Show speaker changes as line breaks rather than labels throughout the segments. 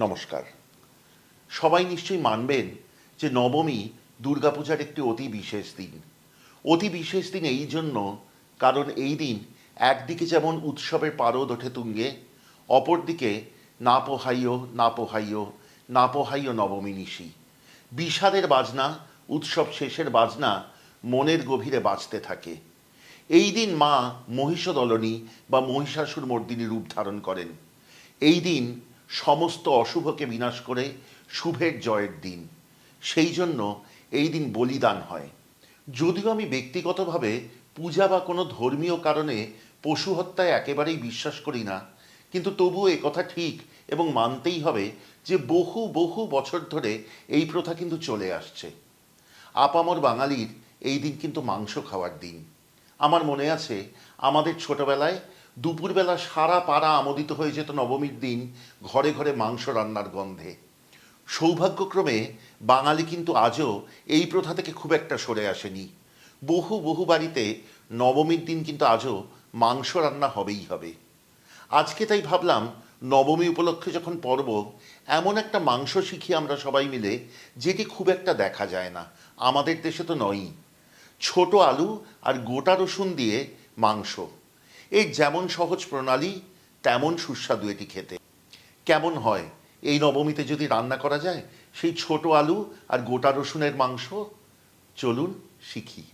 নমস্কার। সবাই নিশ্চয়ই মানবেন যে নবমী দুর্গাপূজার একটি অতি বিশেষ দিন। অতি বিশেষ দিন এই জন্য কারণ এই দিন একদিকে যেমন উৎসবের পারদ ওঠে তুঙ্গে, অপরদিকে না পোহাইও না পোহাইও না পোহাইও নবমী নিশি। বিষাদের বাজনা, উৎসব শেষের বাজনা মনের গভীরে বাজতে থাকে। এই দিন মা মহিষদলনী বা মহিষাসুর মর্দিনী রূপ ধারণ করেন। এই দিন সমস্ত অশুভকে বিনাশ করে শুভের জয়ের দিন। সেই জন্য এই দিন বলিদান হয়। যদিও আমি ব্যক্তিগতভাবে পূজা বা কোনো ধর্মীয় কারণে পশু হত্যায় একেবারেই বিশ্বাস করি না, কিন্তু তবুও একথা ঠিক এবং মানতেই হবে যে বহু বহু বছর ধরে এই প্রথা কিন্তু চলে আসছে। আপামর বাঙালির এই দিন কিন্তু মাংস খাওয়ার দিন। আমার মনে আছে আমাদের ছোটবেলায় দুপুরবেলা সারা পাড়া আমোদিত হয়ে যেত নবমীর দিন ঘরে ঘরে মাংস রান্নার গন্ধে। সৌভাগ্যক্রমে বাঙালি কিন্তু আজও এই প্রথা থেকে খুব একটা সরে আসেনি। বহু বহু বাড়িতে নবমীর দিন কিন্তু আজও মাংস রান্না হবেই হবে। আজকে তাই ভাবলাম নবমী উপলক্ষে যখন পর্ব, এমন একটা মাংস শিখি আমরা সবাই মিলে, যেটি খুব একটা দেখা যায় না, আমাদের দেশে তো নয়ই। ছোট আলু আর গোটা রসুন দিয়ে মাংস, এর যেমন সহজ প্রণালী তেমন সুস্বাদু এটি খেতে। কেমন হয় এই নবমীতে যদি রান্না করা যায় সেই ছোট আলু আর গোটা রসুনের মাংস? চলুন শিখি।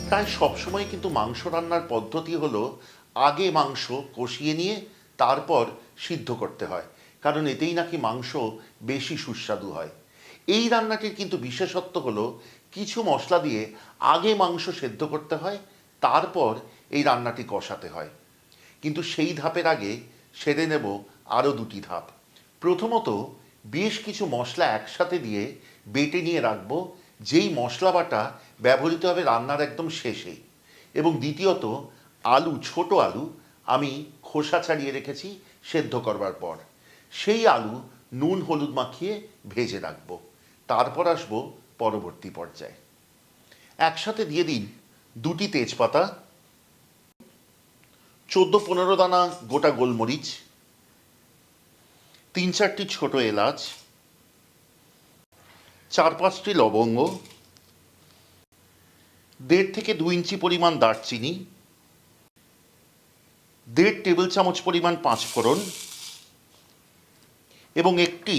প্রায় সবসময় কিন্তু মাংস রান্নার পদ্ধতি হলো আগে মাংস কষিয়ে নিয়ে তারপর সিদ্ধ করতে হয়, কারণ এতেই নাকি মাংস বেশি সুস্বাদু হয়। এই রান্নাটির কিন্তু বিশেষত্ব হলো কিছু মশলা দিয়ে আগে মাংস সেদ্ধ করতে হয়, তারপর এই রান্নাটি কষাতে হয়। কিন্তু সেই ধাপের আগে সেরে নেব আরও দুটি ধাপ। প্রথমত, বেশ কিছু মশলা একসাথে দিয়ে বেটে নিয়ে রাখবো, যেই মশলা বাটা ব্যবহৃত হবে রান্নার একদম শেষে। এবং দ্বিতীয়ত, আলু, ছোট আলু আমি খোসা ছাড়িয়ে রেখেছি সেদ্ধ করবার পর। সেই আলু নুন হলুদ মাখিয়ে ভেজে রাখবো। তারপর আসবো পরবর্তী পর্যায়ে। একসাথে দিয়ে দিন দুটি তেজপাতা, 14-15 দানা গোটা গোলমরিচ, 3-4টি ছোট এলাচ, 4-5টি লবঙ্গ, 1.5 থেকে 2 ইঞ্চি পরিমাণ দারচিনি, 1.5 টেবিল চামচ পরিমাণ পাঁচফোড়ন এবং একটি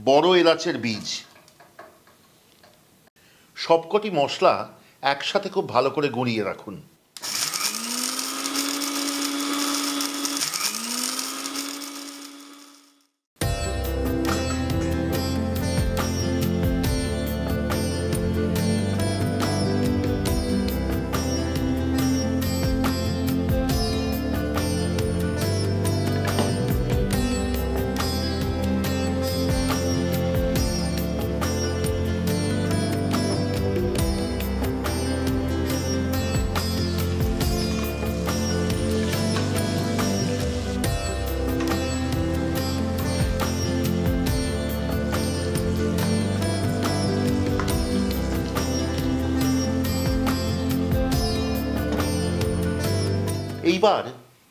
বড় এলাচের বীজ। সবকটি মশলা একসাথে খুব ভালো করে গুঁড়িয়ে রাখুন। এইবার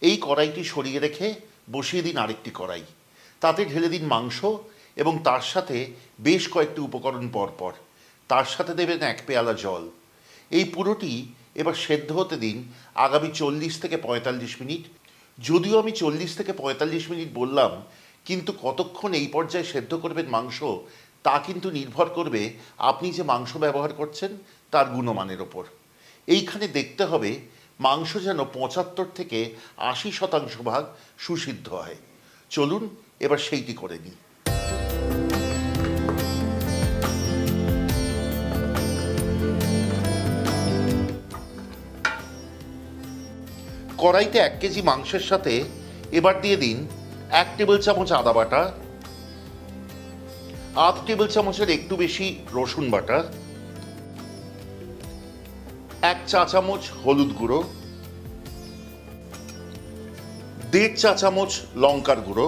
এই কড়াইটি সরিয়ে রেখে বসিয়ে দিন আরেকটি কড়াই, তাতে ঢেলে দিন মাংস এবং তার সাথে বেশ কয়েকটি উপকরণ পরপর, তার সাথে দেবেন 1 পেয়ালা জল। এই পুরোটি এবার সেদ্ধ হতে দিন আগামী 40 থেকে 45 মিনিট। যদিও আমি 40 থেকে 45 মিনিট বললাম, কিন্তু কতক্ষণ এই পর্যায়ে সেদ্ধ করবেন মাংস তা কিন্তু নির্ভর করবে আপনি যে মাংস ব্যবহার করছেন তার গুণমানের ওপর। এইখানে দেখতে হবে মাংস যেন 75 থেকে 80% ভাগ সুসিদ্ধ হয়। চলুন এবার সেইটি করে নিই। কড়াইতে 1 কেজি মাংসের সাথে এবার দিয়ে দিন 1 টেবিল চামচ আদা বাটা, 1/2 টেবিল চামচের একটু বেশি রসুন বাটা, 1 চা চামচ হলুদ গুঁড়ো, 1.5 চা চামচ লঙ্কার গুঁড়ো,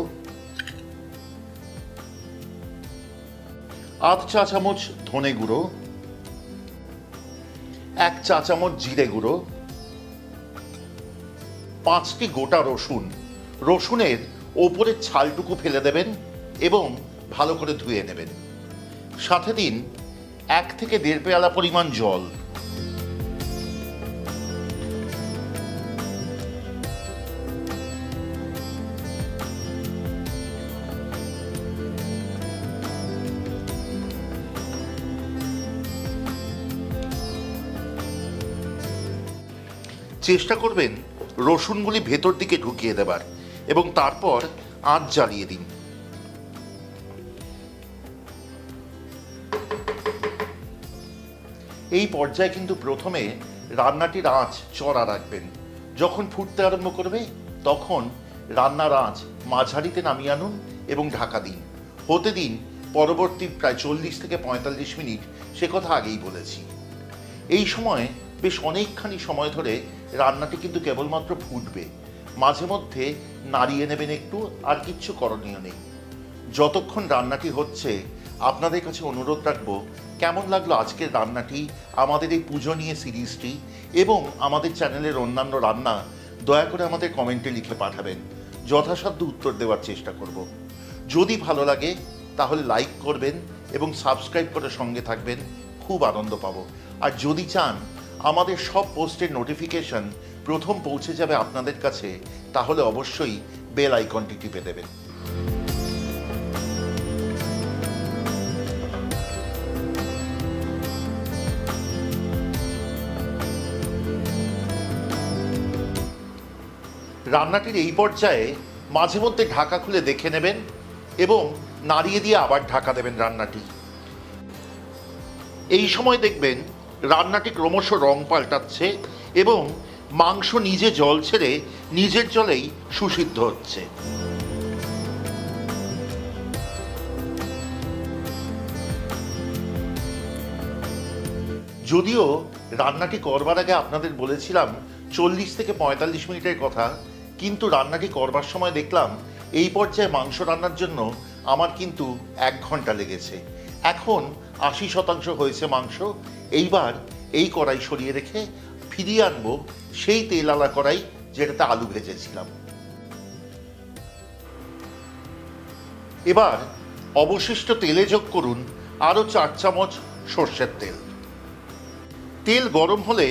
1/2 চা চামচ ধনে গুঁড়ো, 1 চা চামচ জিরে গুঁড়ো, 5টি গোটা রসুন। রসুনের ওপরের ছালটুকু ফেলে দেবেন এবং ভালো করে ধুয়ে নেবেন। সাথে দিন 1 থেকে 1.5 পেয়ালা পরিমাণ জল। চেষ্টা করবেন রসুনগুলি ভেতর দিকে ঢুকিয়ে দেবার এবং তারপর আঁচ জ্বালিয়ে দিন। এই পর্যায়ে কিন্তু প্রথমে রান্নাটির আঁচ চড়া রাখবেন। যখন ফুটতে আরম্ভ করবে তখন রান্নার আঁচ মাঝারিতে নামিয়ে আনুন এবং ঢাকা দিন। হতে দিন পরবর্তী প্রায় 40 থেকে 45 মিনিট, সে কথা আগেই বলেছি। এই সময় বেশ অনেকখানি সময় ধরে রান্নাটি কিন্তু কেবলমাত্র ফুটবে। মাঝে মধ্যে নাড়িয়ে নেবেন একটু, আর কিচ্ছু করণীয় নেই। যতক্ষণ রান্নাটি হচ্ছে আপনাদের কাছে অনুরোধ রাখবো, কেমন লাগলো আজকের রান্নাটি, আমাদের এই পুজো নিয়ে সিরিজটি এবং আমাদের চ্যানেলের অন্যান্য রান্না দয়া করে আমাদের কমেন্টে লিখে পাঠাবেন। যথাসাধ্য উত্তর দেওয়ার চেষ্টা করব। যদি ভালো লাগে তাহলে লাইক করবেন এবং সাবস্ক্রাইব করে সঙ্গে থাকবেন, খুব আনন্দ পাবো। আর যদি চান আমাদের সব পোস্টের নোটিফিকেশন প্রথম পৌঁছে যাবে আপনাদের কাছে, তাহলে অবশ্যই বেল আইকনটি টিপে দেবেন। রান্নাটির এই পর্যায়ে মাঝে মধ্যে ঢাকা খুলে দেখে নেবেন এবং নাড়িয়ে দিয়ে আবার ঢাকা দেবেন রান্নাটি। এই সময় দেখবেন রান্নাটি ক্রমশ রং পাল্টাচ্ছে এবং মাংস নিজে জল ছেড়ে নিজের জলেই সুসিদ্ধ হচ্ছে। যদিও রান্নাটি করবার আগে আপনাদের বলেছিলাম 40 থেকে 45 মিনিটের কথা, কিন্তু রান্নাটি করবার সময় দেখলাম এই পর্যায়ে মাংস রান্নার জন্য আমার কিন্তু 1 ঘন্টা লেগেছে। এখন 80% হয়েছে মাংস। এইবার এই কড়াই সরিয়ে রেখে ফিরিয়ে আনবো সেই তেলালা কড়াই যেটাতে আলু ভেজেছিলাম। এবার অবশিষ্ট তেলে যোগ করুন আরও 4 চামচ সর্ষের তেল। তেল গরম হলে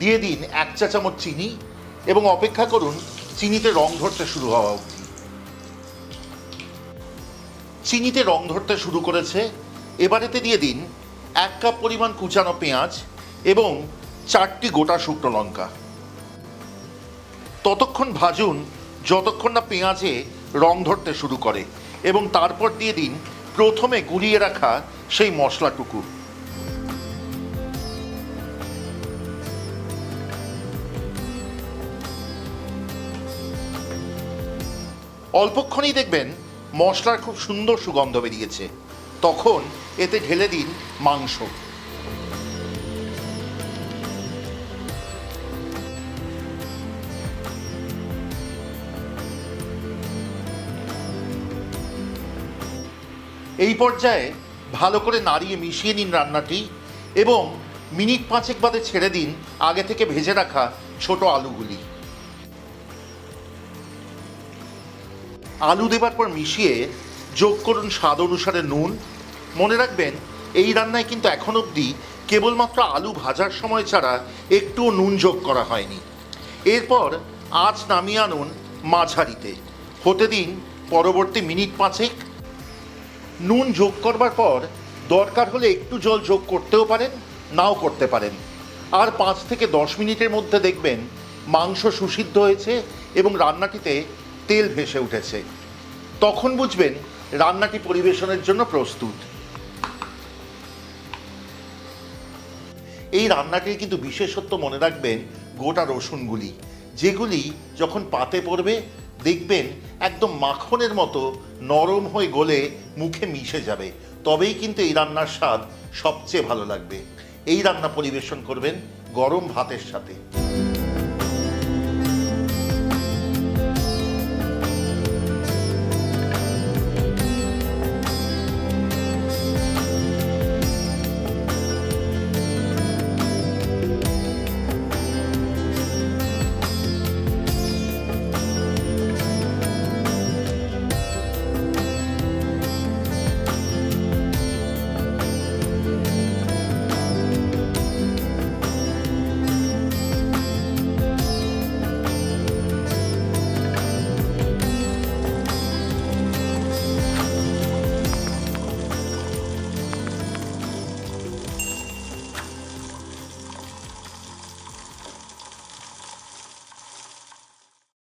দিয়ে দিন 1 চা চামচ চিনি এবং অপেক্ষা করুন চিনিতে রং ধরতে শুরু হওয়া অবধি। চিনিতে রং ধরতে শুরু করেছে। এবারেতে দিয়ে দিন 1 কাপ পরিমাণ কুচানো পেঁয়াজ এবং 4টি গোটা শুকনো লঙ্কা। ততক্ষণ ভাজুন যতক্ষণ না পেঁয়াজে রং ধরতে শুরু করে এবং তারপর দিয়ে দিন প্রথমে গুঁড়িয়ে রাখা সেই মশলাটুকু। অল্পক্ষণেই দেখবেন মশলার খুব সুন্দর সুগন্ধ বেরিয়েছে। তখন এতে ঢেলে দিন মাংস। এই পর্যায়ে ভালো করে নাড়িয়ে মিশিয়ে নিন রান্নাটি এবং মিনিট 5 বাদে ছেড়ে দিন আগে থেকে ভেজে রাখা ছোট আলুগুলি। আলু দেবার পর মিশিয়ে যোগ করুন স্বাদ অনুসারে নুন। মনে রাখবেন, এই রান্নায় কিন্তু এখন অবধি কেবলমাত্র আলু ভাজার সময় ছাড়া একটুও নুন যোগ করা হয়নি। এরপর আঁচ নামিয়ে আনুন মাঝারিতে, হতে দিন পরবর্তী মিনিট 5। নুন যোগ করবার পর দরকার হলে একটু জল যোগ করতেও পারেন, নাও করতে পারেন। আর 5 থেকে 10 মিনিটের মধ্যে দেখবেন মাংস সুসিদ্ধ হয়েছে এবং রান্নাটিতে তেল ভেসে উঠেছে। তখন বুঝবেন রান্নাটি পরিবেশনের জন্য প্রস্তুত। এই রান্নাটির কিন্তু বিশেষত্ব মনে রাখবেন গোটা রসুনগুলি, যেগুলি যখন পাতে পড়বে দেখবেন একদম মাখনের মতো নরম হয়ে গলে মুখে মিশে যাবে। তবেই কিন্তু এই রান্নার স্বাদ সবচেয়ে ভালো লাগবে। এই রান্না পরিবেশন করবেন গরম ভাতের সাথে।